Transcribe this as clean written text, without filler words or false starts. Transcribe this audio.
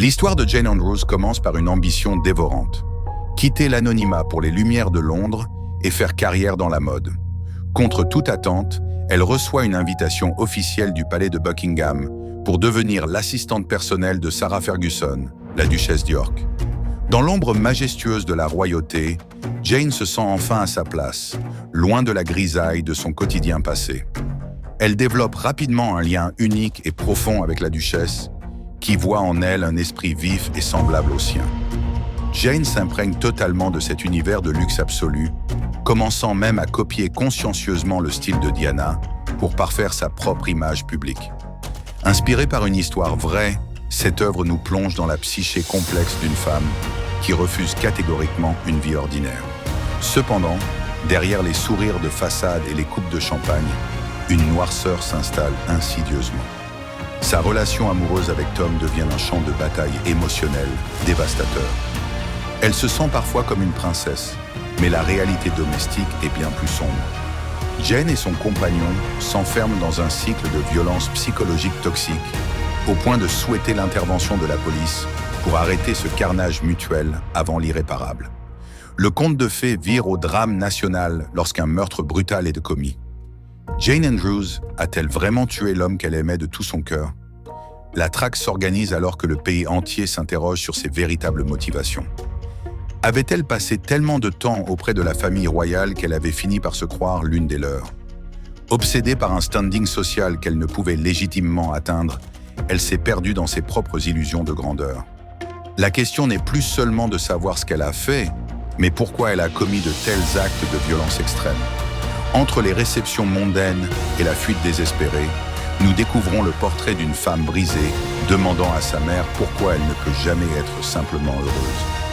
L'histoire de Jane Andrews commence par une ambition dévorante. Quitter l'anonymat pour les Lumières de Londres et faire carrière dans la mode. Contre toute attente, elle reçoit une invitation officielle du palais de Buckingham pour devenir l'assistante personnelle de Sarah Ferguson, la duchesse d'York. Dans l'ombre majestueuse de la royauté, Jane se sent enfin à sa place, loin de la grisaille de son quotidien passé. Elle développe rapidement un lien unique et profond avec la duchesse, qui voit en elle un esprit vif et semblable au sien. Jane s'imprègne totalement de cet univers de luxe absolu, commençant même à copier consciencieusement le style de Diana pour parfaire sa propre image publique. Inspirée par une histoire vraie, cette œuvre nous plonge dans la psyché complexe d'une femme qui refuse catégoriquement une vie ordinaire. Cependant, derrière les sourires de façade et les coupes de champagne, une noirceur s'installe insidieusement. Sa relation amoureuse avec Tom devient un champ de bataille émotionnel dévastateur. Elle se sent parfois comme une princesse, mais la réalité domestique est bien plus sombre. Jane et son compagnon s'enferment dans un cycle de violence psychologique toxique, au point de souhaiter l'intervention de la police pour arrêter ce carnage mutuel avant l'irréparable. Le conte de fées vire au drame national lorsqu'un meurtre brutal est commis. Jane Andrews a-t-elle vraiment tué l'homme qu'elle aimait de tout son cœur? La traque s'organise alors que le pays entier s'interroge sur ses véritables motivations. Avait-elle passé tellement de temps auprès de la famille royale qu'elle avait fini par se croire l'une des leurs? Obsédée par un standing social qu'elle ne pouvait légitimement atteindre, elle s'est perdue dans ses propres illusions de grandeur. La question n'est plus seulement de savoir ce qu'elle a fait, mais pourquoi elle a commis de tels actes de violence extrême. Entre les réceptions mondaines et la fuite désespérée, nous découvrons le portrait d'une femme brisée, demandant à sa mère pourquoi elle ne peut jamais être simplement heureuse.